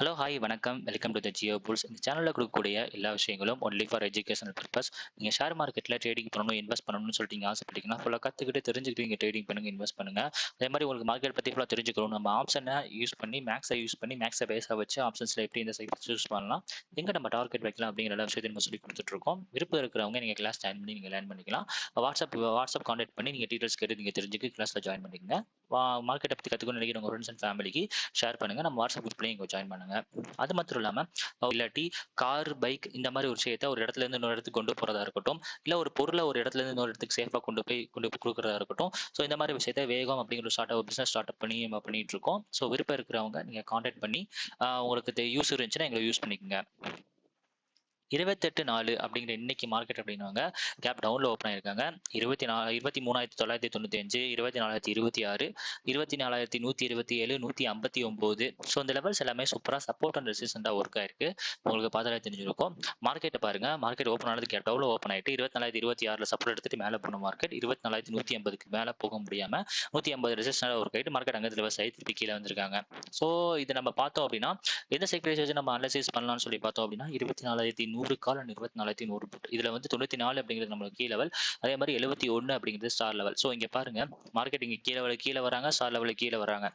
Hello, hi, வணக்கம். Welcome to the Jio Bulls. இந்த சேனல்ல குடுக்கக்கூடிய எல்லா விஷயங்களும் ஒன்லி ஃபார் எஜுகேஷனல் பர்பஸ். நீங்க ஷேர் மார்க்கெட்ல ட்ரேடிங் பண்ணணும், இன்வெஸ்ட் பண்ணணும்னு சொல்லிட்டு நீங்க ஆசைப்பட்டீங்கன்னா, ஃபுல்லா கத்துக்கிட்டு தெரிஞ்சுக்கிட்டு நீங்க ட்ரேடிங் பண்ணுங்க, இன்வெஸ்ட் பண்ணுங்க. அதே மாரி உங்களுக்கு மார்க்கெட் பத்தி ஃபுல்லா தெரிஞ்சுக்கணும். நம்ம ஆப்ஷன யூஸ் பண்ணி மேக்ஸ பேஸா வச்சு ஆப்ஷன்ஸ்ல எப்படி இந்த சைட் சூஸ் பண்ணலாம், எங்க நம்ம டார்கெட் வைக்கலாம் அப்படிங்கிற எல்லா விஷயத்தையும் நம்ம சொல்லிக் குடுத்துட்டு இருக்கோம். விருப்பம் இருக்கிறவங்க நீங்க கிளாஸ் ஜாயின் பண்ணி நீங்க லேர்ன் பண்ணிக்கலாம். வாட்ஸ்அப் கான்டாக்ட் பண்ணி நீங்க டீடைல்ஸ் கேட்டு நீங்க தெரிஞ்சுக்க கிளாஸ்ல ஜாயின் பண்ணிக்கங்க. மார்க்கெட்ட பத்தி கத்துக்கணும்னு நினைக்கிறவங்க ஃப்ரெண்ட்ஸ் அண்ட் ஃபேமிலிக்கு ஷேர் பண்ணுங்க. நம்ம வாட்ஸ்அப் குரூப்லயும் இங்க ஜாயின் பண்ணுங்க. அது மட்டும் இல்லாம இல்லாட்டி கார், பைக் இந்த மாதிரி ஒரு விஷயத்த ஒரு இடத்துல இருந்து இன்னொரு இடத்துக்கு கொண்டு போறதா இருக்கட்டும், இல்ல ஒரு பொருளை ஒரு இடத்துல இருந்து இன்னொரு இடத்துக்கு சேஃபா கொண்டு போய் கொடுக்கறதா இருக்கட்டும். ஸோ இந்த மாதிரி விஷயத்த வேகம் அப்படிங்கிற ஒரு பிசினஸ் ஸ்டார்ட் பண்ணி நம்ம பண்ணிட்டு இருக்கோம். ஸோ விருப்பம் இருக்கிறவங்க நீங்க கான்டாக்ட் பண்ணி உங்களுக்கு யூஸ் இருந்துச்சுன்னா எங்களை யூஸ் பண்ணிக்கோங்க. 28/4 அப்படிங்கிற இன்னைக்கு மார்க்கெட் அப்படின்னாங்க கேப் டவுன்ல ஓப்பன் ஆயிருக்காங்க. 23,995, 24,026, 24,127, 159. ஸோ இந்த லெவல்ஸ் எல்லாமே சூப்பரா சப்போர்ட் அண்ட் ரெசிஸ்டண்டா ஒர்க் ஆயிருக்கு. உங்களுக்கு பார்த்தாலே தெரிஞ்சிருக்கும். மார்க்கெட்டை பாருங்க. மார்க்கெட் ஓப்பன் ஆனது கேப் டவுன்ல ஓப்பன் ஆயிட்டு 24,026 சப்போர்ட் எடுத்துட்டு மேல போன மார்க்கெட் 24,180க்கு மேல போக முடியாம 150 ரெசிஸ்டண்டா ஒர்க் ஆயிட்டு மார்க்கெட் அங்க ரிவர்ஸ் ஆகி திருப்பி கீழே வந்திருக்காங்க. ஸோ இது நம்ம பார்த்தோம் அப்படின்னா எந்த செக் ப்ரைஸ் வச்சு நம்ம அனலைசிஸ் பண்ணலாம்னு சொல்லி பார்த்தோம் அப்படின்னா 24,100 கால் அண்ட் 24,100 புட். இதுல வந்து 94 அப்படிங்கிறது நம்மளுக்கு கீ லெவல், அதே மாதிரி 71 அப்படிங்கிறது ஸ்டார் லெவல். ஸோ இங்க பாருங்க, மார்க்கெட் இங்க கீழே வராங்க, ஸ்டார் லெவலுக்கு கீழே வராங்க.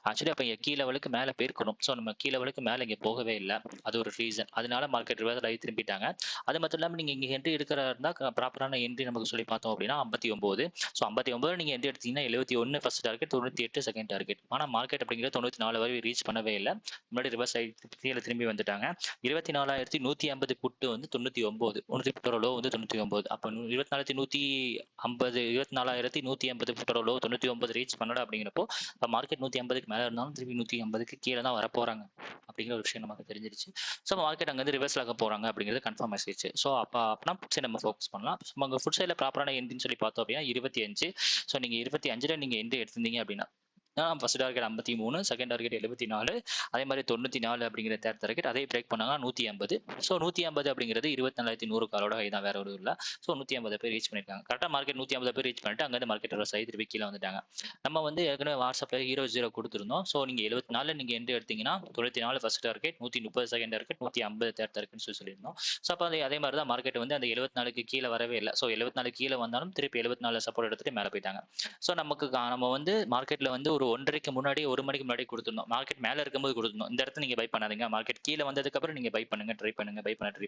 ஆக்சுவலி அப்ப இங்க கீழே லெவலுக்கு மேல போயிருக்கணும். ஸோ நம்ம கீழே லெவலுக்கு மேல இங்க போகவே இல்லை. அது ஒரு ரீசன். அதனால மார்க்கெட் ரிவர்ஸ் ஆகி திரும்பிட்டாங்க. அது மட்டும் இல்லாம நீங்க இங்க என்ட்ரி எடுக்கிறதா இருந்தா ப்ராப்பரான என்ட்ரி நமக்கு சொல்லி பார்த்தோம் அப்படின்னா 59. ஸோ 59 நீங்க என்ட்ரி எடுத்தீங்கன்னா 71 ஃபர்ஸ்ட் டார்கெட், 98 செகண்ட் டார்கெட். ஆனா மார்க்கெட் அப்படிங்கிறது 94 வரை ரீச் பண்ணவே இல்லை. முன்னாடி ரிவர்ஸ் ஆகி கீழே திரும்பி வந்துட்டாங்க. 24,150 புட்டு வந்து 99, ஒன்று புட்டோட லோ வந்து 99. அப்போ 24,150 புட்டோட லோ 99 ரீச் பண்ணல அப்படிங்கிறப்போ மார்க்கெட் 150க்கு மேல இருந்தாலும் திரும்பி 150க்கு கீழே தான் வர போறாங்க அப்படிங்கிற ஒரு விஷயம் நமக்கு தெரிஞ்சிருச்சு. ஸோ மார்க்கெட் அங்கேருந்து ரிவர்ஸ் ஆக போறாங்க அப்படிங்கிறது கன்ஃபார்ம் ஆயிடுச்சு. ஸோ அப்பனா ஃபுட் சைட் நம்ம ஃபோக்கஸ் பண்ணலாம். நம்ம ஃபுட் சைடில் ப்ராப்பரான என்ட்ரின்னு சொல்லி பார்த்தோம் அப்படின்னா 25. ஸோ நீங்க 25ல நீங்க என்ட்ரி எடுத்திருந்தீங்க அப்படின்னா ஃபர்ஸ்ட் டார்கெட் 53, செகண்ட் டார்கெட் 74, அதே மாதிரி 94 அப்படிங்கிற தேர்ட் டார்கெட் அதே பிரேக் பண்ணாங்க 150. ஸோ 150 அப்படிங்கிறது 24,100 காலோட ஹை தான், வேற ஒரு இல்லை. ஸோ 150 பேர் ரீச் பண்ணிருக்காங்க. கரெக்டாக மார்க்கெட் 150 பேர் ரீச் பண்ணிட்டு அங்கே மார்க்கெட் சைடு திருப்பி கீழே வந்துட்டாங்க. நம்ம வந்து ஏற்கனவே வாட்ஸ்அப்ல 0 கொடுத்துருந்தோம். ஸோ நீங்க 74 நீங்க என்ட்ரி எடுத்தீங்கன்னா 94 first target, 130 second target, 150 third target சொல்லியிருந்தோம். ஸோ அப்போ அதே மாதிரி தான் மார்க்கெட் வந்து அந்த 74க்கு கீழே வரவே இல்லை. ஸோ 74 கீழே வந்தாலும் திருப்பி 74 சப்போர்ட் எடுத்துட்டு மேலே போயிட்டாங்க. ஸோ நம்ம வந்து மார்க்கெட்ல வந்து ஒரு 1:30க்கு முன்னாடி 1 மணிக்கு முன்னாடி கொடுத்துருந்தோம். மார்க்கெட் மேல இருக்கும்போது கொடுத்துருந்தோம். இந்த இடத்துல நீங்க பை பண்ணாதீங்க, மார்க்கெட் கீழே வந்ததுக்கு அப்புறம் நீங்க பை பண்ணுங்க, ட்ரை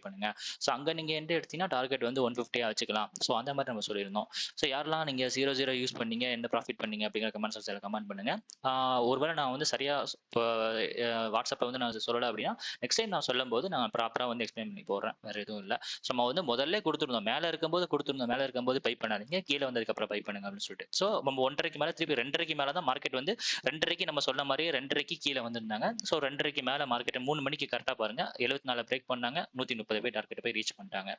பண்ணுங்க. ஸோ அங்க நீங்க என்ட்ரி எடுத்தீங்கன்னா டார்கெட் வந்து 150 வச்சுக்கலாம். ஸோ அந்த மாதிரி நம்ம சொல்லியிருந்தோம். ஸோ யாரெல்லாம் நீங்க 0 யூஸ் பண்ணீங்க, என்ன ப்ராஃபிட் பண்ணீங்க அப்படிங்கிற கமெண்ட் செக்ஷன்ல கமெண்ட் பண்ணுங்க. ஒருவேளை நான் வந்து சரியா வாட்ஸ்அப்ல வந்து நான் சொல்லலை அப்படின்னா நெக்ஸ்ட் டைம் நான் சொல்லும் போது நான் ப்ராப்பரா வந்து எக்ஸ்பிளைன் பண்ணி போடுறேன். வேற எதுவும் இல்லை. ஸோ நம்ம வந்து முதல்ல கொடுத்துருந்தோம், மேல இருக்கும்போது பை பண்ணாதீங்க, கீழே வந்ததுக்கு அப்புறம் பை பண்ணுங்க அப்படின்னு சொல்லிட்டு. ஸோ நம்ம 1:30க்கு மேல திருப்பி 2:30க்கு மேல தான் மார்க்கெட் வந்து 2:30க்கு நம்ம சொன்ன மாதிரியே 2:30க்கு கீழே வந்திருந்தாங்க. ஸோ 2:30க்கு மேல மார்க்கெட் 3 மணிக்கு கரெக்டா பாருங்க 74 பிரேக் பண்ணாங்க, 130 போய் டார்கெட் போய் ரீச் பண்ணிட்டாங்க.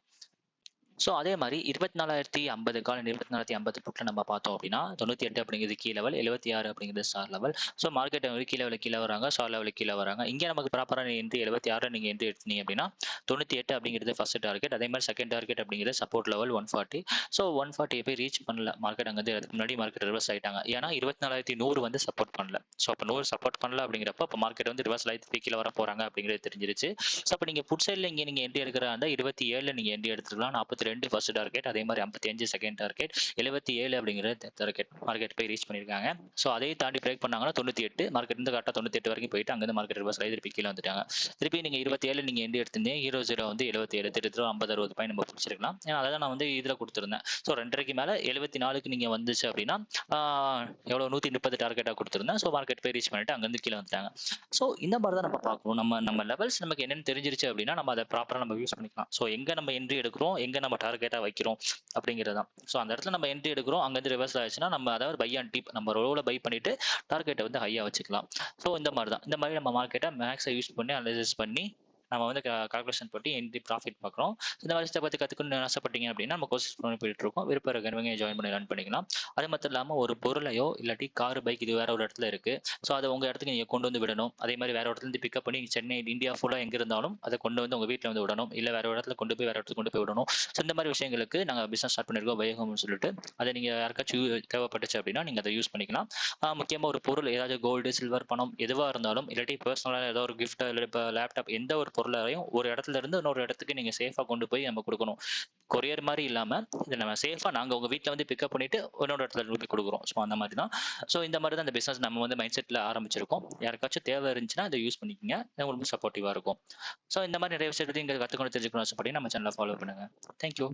ஸோ அதே மாதிரி 24,050 கால் 24,050 புட்ல நம்ம பார்த்தோம் அப்படின்னா 98 அப்படிங்கிறது கீ லெவல், 76 அப்படிங்கிறது ஸ்டார் லெவல். ஸோ மார்க்கெட் வந்து கீழே வராங்க, ஸ்டார் லெவலுக்கு கீழே வராங்க. இங்கே நமக்கு ப்ராப்பரான என்ட்ரி 76 நீங்க என்ட்ரி எடுத்தீங்க அப்படின்னா 98 அப்படிங்கிறது ஃபர்ஸ்ட் டார்கெட், அதே மாதிரி செகண்ட் டார்கெட் அப்படிங்கிறது சப்போர்ட் லெவல் 140. ஸோ 140 போய் ரீச் பண்ணல மார்க்கெட், அங்கே அதுக்கு முன்னாடி மார்க்கெட் ரிவர்ஸ் ஆயிட்டாங்க. ஏன்னா 24,100 வந்து சப்போர்ட் பண்ணல. ஸோ அப்போ 100 சப்போர்ட் பண்ணல அப்படிங்கிறப்ப அப்போ மார்க்கெட் வந்து ரிவர்ஸ் ஆகி கீழே வர போறாங்க அப்படிங்கிறது தெரிஞ்சிருச்சு. ஸோ அப்போ நீங்க புட் சைட்ல இங்கே நீங்க என்ட்ரி எடுக்கிற அந்த 27 நீங்க என்ட்ரி எடுத்துக்கலாம். 42 ஃபர்ஸ்ட் டார்கெட், அதே மாதிரி 55 செகண்ட் டார்கெட், 77 அப்படிங்கிற டார்கெட் மார்க்கெட் போய் ரீச் பண்ணிருக்காங்க. ஸோ அதை தாண்டி பிரேக் பண்ணாங்கன்னா 98 மார்க்கெட் இருந்து கரெக்டாக 98 வரைக்கும் போயிட்டு அங்கிருந்து மார்க்கெட் ரிவர்ஸ் ஆகி திருப்பி கீழே வந்துட்டாங்க. திருப்பி நீங்க 27 நீங்க என்ட்ரி எடுத்திருந்தீங்க, 0 வந்து 77 திருப்பி 50-60 பாயிண்ட் நம்ம பிடிச்சிருக்கலாம். ஏன்னா அதை நான் வந்து இதுல கொடுத்துருந்தேன். ஸோ 2:30க்கு மேல 74க்கு நீங்க வந்துச்சு அப்படின்னா எவ்வளவு 130 டார்கெட்டா கொடுத்துருந்தேன். ஸோ மார்க்கெட் போய் ரீச் பண்ணிட்டு அங்கிருந்து கீழே வந்துட்டாங்க. ஸோ இந்த மாதிரி தான் நம்ம பார்க்கணும். நம்ம லெவல்ஸ் நமக்கு என்னன்னு தெரிஞ்சிருச்சு அப்படின்னா நம்ம அதை ப்ராப்பரா நம்ம யூஸ் பண்ணிக்கலாம். ஸோ எங்க நம்ம என்ட்ரி எடுக்கிறோம், எங்க நம்ம டார்கெட்டா வைக்கிறோம் அப்படிங்கிறது தான். ஸோ அந்த இடத்துல நம்ம என்ட்ரி எடுக்கிறோம், அங்கேருந்து ரிவர்ஸ் ஆயிடுச்சுன்னா நம்ம அதாவது பை அண்ட் டிப் நம்ம ரோல பை பண்ணிட்டு டார்கெட்டை வந்து ஹையா வச்சுக்கலாம். ஸோ இந்த மாதிரி தான். இந்த மாதிரி நம்ம மார்க்கெட்டை மேக்ஸை யூஸ் பண்ணி அனலைசிஸ் பண்ணி நம்ம வந்து கால்குலேஷன் போட்டு என்ட்ரி ப்ராஃபிட் பார்க்குறோம். இந்த மாதிரி விஷயத்தை பற்றி கற்றுக்கணும்னு ஆசைப்பட்டீங்க அப்படின்னா நம்ம கோர்சஸ் பண்ணி போயிட்டு இருக்கோம். விருப்பம் இருக்கிறவங்க ஜாயின் பண்ணி லேர்ன் பண்ணிக்கலாம். அது மட்டும் இல்லாமல் ஒரு பொருளையோ இல்லாட்டி கார் பைக் இது வேற ஒரு இடத்துல இருக்கு. ஸோ அதை உங்க இடத்துக்கு நீங்க கொண்டு வந்து விடணும். அதே மாதிரி வேற இடத்துல இருந்து பிக்கப் பண்ணி சென்னை இந்தியா ஃபுல்லா எங்க இருந்தாலும் அதை கொண்டு வந்து உங்க வீட்டில் வந்து விடணும். இல்லை வேற ஒரு இடத்துல கொண்டு போய் வேற இடத்துக்கு கொண்டு போய் விடணும். ஸோ இந்த மாதிரி விஷயங்களுக்கு நாங்கள் பிசினஸ் ஸ்டார்ட் பண்ணிருக்கோம் வையகம்னு சொல்லிட்டு. அதை நீங்க யாருக்காச்சும் தேவைப்பட்டுச்சு அப்படின்னா நீங்க அதை யூஸ் பண்ணிக்கலாம். முக்கியமா ஒரு பொருள் ஏதாவது கோல்டு சில்வர் பணம் எதுவா இருந்தாலும் இல்லாட்டி பர்சனலாக ஏதோ ஒரு கிஃப்ட் இல்லை இப்போ லேப்டாப் எந்த ஒரு பொருளையும் ஒரு இடத்துல இருந்து இன்னொரு இடத்துக்கு நீங்க சேஃபா கொண்டு போய் நம்ம கொடுக்கணும். கொரியர் மாதிரி இல்லாம இதை நம்ம சேஃபா நாங்க உங்க வீட்டில் வந்து பிக்கப் பண்ணிட்டு இன்னொரு இடத்துல போய் கொடுக்குறோம். ஸோ அந்த மாதிரி தான். ஸோ இந்த மாதிரி தான் இந்த பிசினஸ் நம்ம வந்து மைண்ட் செட்ல ஆரம்பிச்சிருக்கோம். யாருக்காச்சும் தேவை இருந்துச்சுன்னா இதை யூஸ் பண்ணிக்கோங்க. இது உங்களுக்கு சப்போர்ட்டிவா இருக்கும். ஸோ இந்த மாதிரி நிறைய விஷயத்தையும் இங்கே கற்றுக்கணும் தெரிஞ்சுக்கணும் ஆசைப்பட்டீங்கன்னா நம்ம சேனலை ஃபாலோ பண்ணுங்க. தேங்க்யூ.